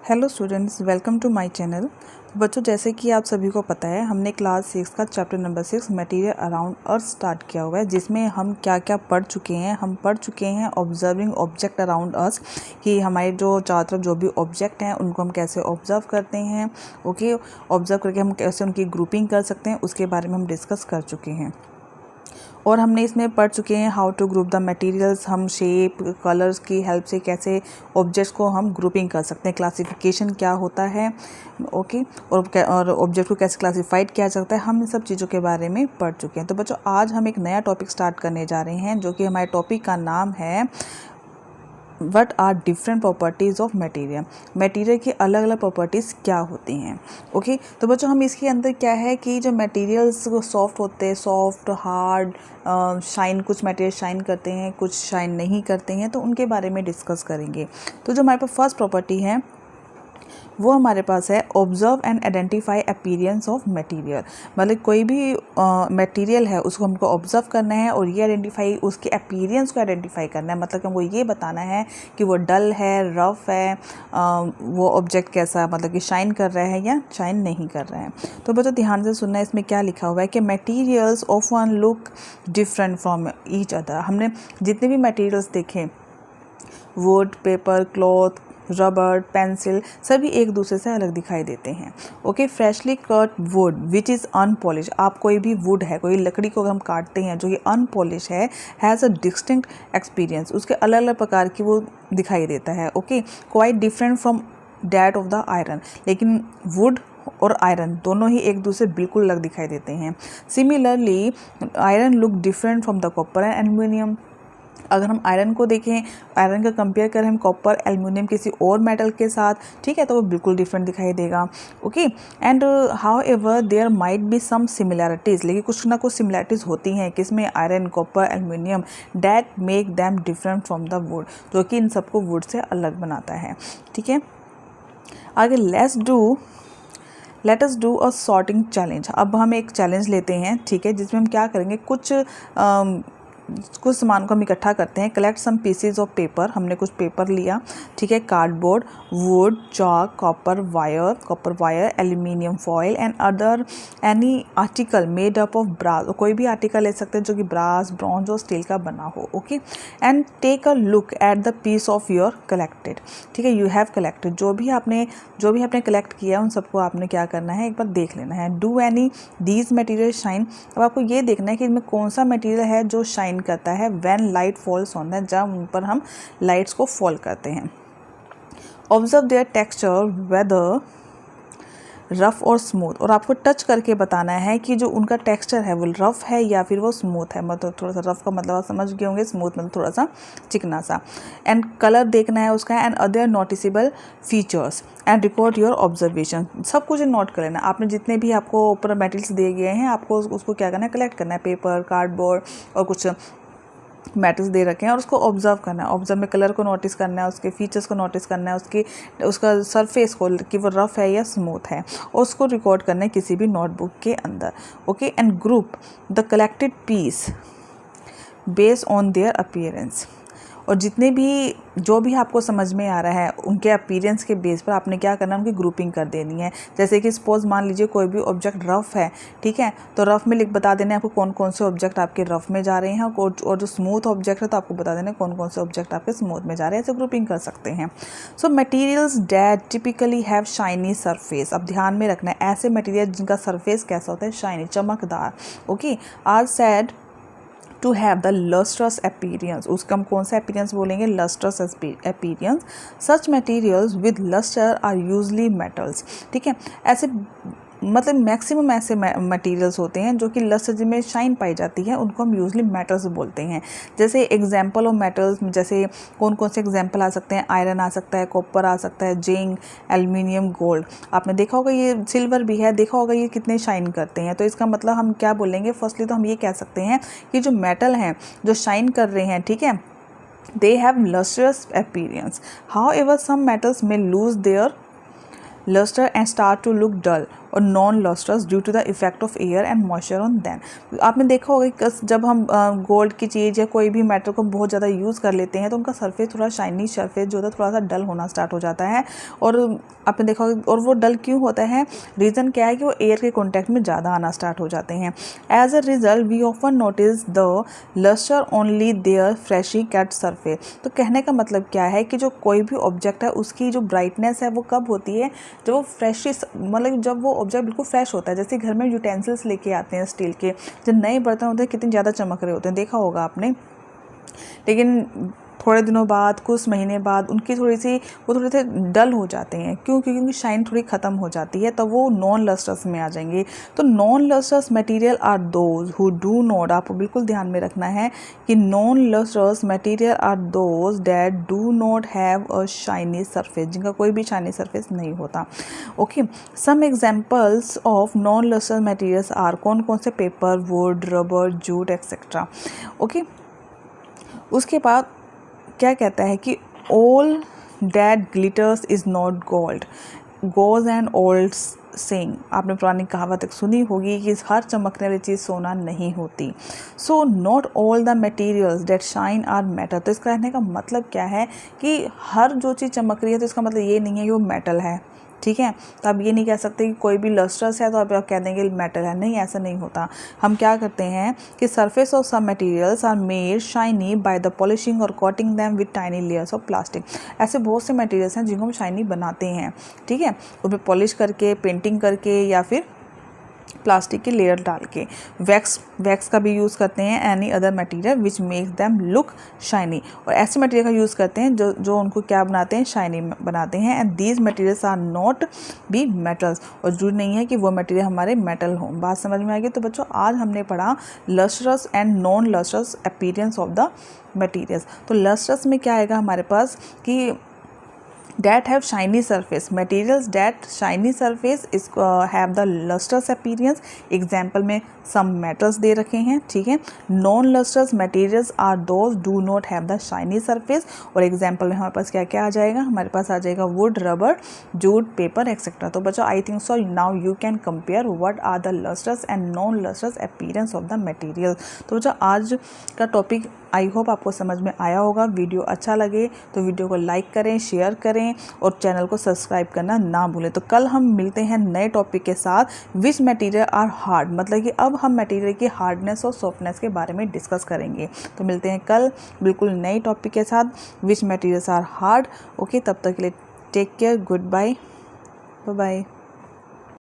Hello students, welcome to my channel. बच्चों, जैसे कि आप सभी को पता है, हमने क्लास 6 का chapter number 6 material around earth start किया हुआ है, जिसमें हम क्या क्या पढ़ चुके हैं। हम पढ़ चुके हैं ऑब्जर्विंग ऑब्जेक्ट अराउंड अर्थ, कि हमारे जो चारों तरफ जो भी ऑब्जेक्ट हैं उनको हम कैसे ऑब्जर्व करते हैं। ओके, ऑब्जर्व करके हम कैसे उनकी ग्रुपिंग कर सकते हैं, उसके बारे में हम डिस्कस कर चुके हैं। और हमने इसमें पढ़ चुके हैं how to group the materials. हम शेप कलर्स की हेल्प से कैसे ऑब्जेक्ट्स को हम ग्रुपिंग कर सकते हैं, क्लासिफिकेशन क्या होता है। ओके, और ऑब्जेक्ट को कैसे क्लासिफाइड किया जाता है, हम इन सब चीज़ों के बारे में पढ़ चुके हैं। तो बच्चों, आज हम एक नया टॉपिक स्टार्ट करने जा रहे हैं, जो कि हमारे टॉपिक का नाम है what are different properties of material. Material की अलग अलग प्रॉपर्टीज़ क्या होती हैं। ओके, तो बच्चों, हम इसके अंदर क्या है कि जो मटेरियल्स सॉफ्ट होते हैं, सॉफ्ट हार्ड शाइन, कुछ मटेरियल शाइन करते हैं, कुछ शाइन नहीं करते हैं, तो उनके बारे में डिस्कस करेंगे। तो जो हमारे पास फर्स्ट प्रॉपर्टी है वो हमारे पास है observe and identify appearance of material. मतलब कोई भी मटेरियल है उसको हमको ऑब्जर्व करना है और ये आइडेंटिफाई, उसके अपीयरेंस को आइडेंटिफाई करना है। मतलब कि हमको ये बताना है कि वो डल है, रफ है, वो ऑब्जेक्ट कैसा, मतलब कि शाइन कर रहा है या शाइन नहीं कर रहा है। तो बच्चों, ध्यान से सुनना है, इसमें क्या लिखा हुआ है कि materials often look different from each other. हमने जितने भी मटीरियल्स देखे, would, paper, cloth, rubber, pencil, सभी एक दूसरे से अलग दिखाई देते हैं। Okay, freshly cut would which is unpolished. आप कोई भी वुड है, कोई लकड़ी को हम काटते हैं जो ये अनपॉलिश है, हैज़ अ डिस्टिंक्ट एक्सपीरियंस, उसके अलग अलग प्रकार की वो दिखाई देता है। Okay, quite different from that of the iron. लेकिन वुड और आयरन दोनों ही एक दूसरे बिल्कुल अलग दिखाई देते हैं। Similarly iron look different from the copper and aluminium. अगर हम आयरन को देखें, आयरन का कंपेयर करें हम कॉपर, एल्युमिनियम किसी और मेटल के साथ, ठीक है, तो वो बिल्कुल डिफरेंट दिखाई देगा। Okay, and however there might be some similarities, लेकिन कुछ ना कुछ सिमिलैरिटीज़ होती हैं किसमें, iron, copper, aluminium, that make them different from the wood, जो कि इन सबको वुड से अलग बनाता है। ठीक है, आगे let us do a sorting challenge. अब हम एक चैलेंज लेते हैं, ठीक है, जिसमें हम क्या करेंगे, कुछ सामान को हम इकट्ठा करते हैं। Collect some pieces of paper, हमने कुछ पेपर लिया, ठीक है, cardboard, wood, chalk, copper wire, aluminium foil and other any article made up of brass. कोई भी आर्टिकल ले सकते हैं जो कि ब्रास, ब्रॉन्ज और स्टील का बना हो। Okay, and take a look at the piece of your collected. ठीक है, यू हैव कलेक्टेड, जो भी आपने कलेक्ट किया उन सबको आपने क्या करना है, एक बार देख लेना है। Do any these material shine. अब आपको ये देखना है कि इनमें कौन सा मटेरियल है जो शाइन करता है when light falls on that, जब उन पर हम लाइट्स को फॉल करते हैं। Observe their texture whether rough और स्मूथ, और आपको टच करके बताना है कि जो उनका टेक्सचर है वो रफ है या फिर वो स्मूथ है। मतलब थोड़ा सा रफ का मतलब आप समझ गए होंगे, स्मूथ मतलब थोड़ा सा चिकना सा। एंड कलर देखना है उसका, and other noticeable features, and record your observation. सब कुछ नोट कर लेना। आपने जितने भी आपको ऊपर मटेरियल्स दिए गए हैं, आपको उसको क्या करना है, कलेक्ट करना है, पेपर, कार्डबोर्ड और कुछ मेटल्स दे रखे हैं, और उसको ऑब्जर्व करना है। ऑब्जर्व में कलर को नोटिस करना है, उसके फीचर्स को नोटिस करना है, उसका सरफेस को कि वो रफ है या स्मूथ है, और उसको रिकॉर्ड करना है किसी भी नोटबुक के अंदर। Okay, and group the collected piece based on their appearance. और जो भी आपको समझ में आ रहा है उनके अपीयरेंस के बेस पर आपने क्या करना है, उनकी ग्रुपिंग कर देनी है। जैसे कि सपोज मान लीजिए कोई भी ऑब्जेक्ट रफ है, ठीक है, तो रफ में बता देना है आपको कौन कौन से ऑब्जेक्ट आपके रफ में जा रहे हैं, और जो स्मूथ ऑब्जेक्ट है तो आपको बता देना है कौन कौन से ऑब्जेक्ट आपके स्मूथ में जा रहे हैं। ऐसे ग्रुपिंग कर सकते हैं। So materials that typically have shiny surface. अब ध्यान में रखना है, ऐसे मटीरियल जिनका सरफेस कैसा होता है, शाइनी, चमकदार। Okay, are said to have the lustrous appearance. उसका हम कौन सा अपीयरेंस बोलेंगे, lustrous appearance. Such materials with lustre are usually metals. ठीक है, ऐसे मतलब मैक्सिमम ऐसे मटेरियल्स होते हैं जो कि लस्टर जिनमें शाइन पाई जाती है, उनको हम यूजली मेटल्स बोलते हैं। जैसे एग्जांपल ऑफ मेटल्स, जैसे कौन कौन से एग्जांपल आ सकते हैं, आयरन आ सकता है, कॉपर आ सकता है, जिंक, एल्युमिनियम, गोल्ड। आपने देखा होगा, ये सिल्वर भी है, देखा होगा ये कितने शाइन करते हैं। तो इसका मतलब हम क्या बोलेंगे, फर्स्टली तो हम ये कह सकते हैं कि जो मेटल हैं जो शाइन कर रहे हैं, ठीक है, they have lustrous appearance. However, some metals may lose their luster and start to look dull और non lustrous due to the effect of air and moisture on them. आपने देखा होगा कि जब हम गोल्ड की चीज़ या कोई भी मेटल को बहुत ज़्यादा यूज़ कर लेते हैं तो उनका सरफेस थोड़ा शाइनी सरफेस जो होता है थोड़ा सा डल होना स्टार्ट हो जाता है। और आपने देखा होगा, और वो डल क्यों होता है, रीज़न क्या है कि वो एयर के कॉन्टैक्ट में ज़्यादा आना स्टार्ट हो जाते हैं। As a result we often notice the lustre only their freshly cut surface. तो कहने का मतलब क्या है कि जो कोई भी ऑब्जेक्ट है उसकी जो ब्राइटनेस है वो कब होती है, जब वो फ्रेशी, मतलब जब वो ऑब्जेक्ट बिल्कुल फ्रेश होता है। जैसे घर में यूटेंसिल्स लेके आते हैं स्टील के, जो नए बर्तन होते हैं कितने ज़्यादा चमक रहे होते हैं, देखा होगा आपने। लेकिन थोड़े दिनों बाद, कुछ महीने बाद उनकी वो थोड़े से डल हो जाते हैं। क्यों? क्योंकि उनकी शाइन थोड़ी ख़त्म हो जाती है, तो वो नॉन लस्टर्स में आ जाएंगे। तो non lustrous material are those who do not, आपको बिल्कुल ध्यान में रखना है कि non lustrous material are those that do not have a shiny surface, जिनका कोई भी शाइनी सरफेस नहीं होता। Okay, some examples of non lustrous materials are, कौन कौन से? Paper, wood, rubber, jute etcetera. Okay, उसके बाद क्या कहता है कि all that glitters is not gold, goes and old saying. आपने पुरानी कहावत एक सुनी होगी कि हर चमकने वाली चीज़ सोना नहीं होती। So not all the materials that shine are metal. तो इसका कहने का मतलब क्या है कि हर जो चीज़ चमक रही है तो इसका मतलब ये नहीं है कि वो मेटल है, ठीक है। तो आप ये नहीं कह सकते कि कोई भी लस्टर्स है तो आप कह देंगे मेटल है, नहीं, ऐसा नहीं होता। हम क्या करते हैं कि surface of some materials are made shiny by the polishing और coating them with tiny layers of plastic. ऐसे बहुत से मटेरियल्स हैं जिनको हम शाइनी बनाते हैं, ठीक है, उनमें पॉलिश करके, पेंटिंग करके या फिर प्लास्टिक की लेयर डाल के। वैक्स का भी यूज़ करते हैं, any other material which makes them look shiny. और ऐसे मटेरियल का यूज़ करते हैं जो उनको क्या बनाते हैं, शाइनी बनाते हैं। And these materials are not be metals, और जरूरी नहीं है कि वो मटेरियल हमारे मेटल हों। बात समझ में आएगी? तो बच्चों आज हमने पढ़ा lustrous and non lustrous appearance of the materials. तो लस्ट्रस में क्या आएगा हमारे पास कि that have shiny surface, materials that shiny surface is have the lustrous appearance। Example में some metals दे रखे हैं, ठीक है। non lustrous materials are those do not have the shiny surface। और एग्जाम्पल में हमारे पास क्या क्या आ जाएगा, हमारे पास आ जाएगा wood, rubber, jute, paper etcetera. तो बच्चों I think so now you can compare what are the lustrous and non lustrous appearance of the material. तो बच्चों आज का टॉपिक आई होप आपको समझ में आया होगा। वीडियो अच्छा लगे तो वीडियो को लाइक करें, शेयर करें और चैनल को सब्सक्राइब करना ना भूलें। तो कल हम मिलते हैं नए टॉपिक के साथ। विच मटेरियल आर हार्ड, मतलब कि अब हम मटेरियल की हार्डनेस और सॉफ्टनेस के बारे में डिस्कस करेंगे। तो मिलते हैं कल बिल्कुल नए टॉपिक के साथ, which materials are hard. Okay, तब तक के लिए take care, good bye, bye bye.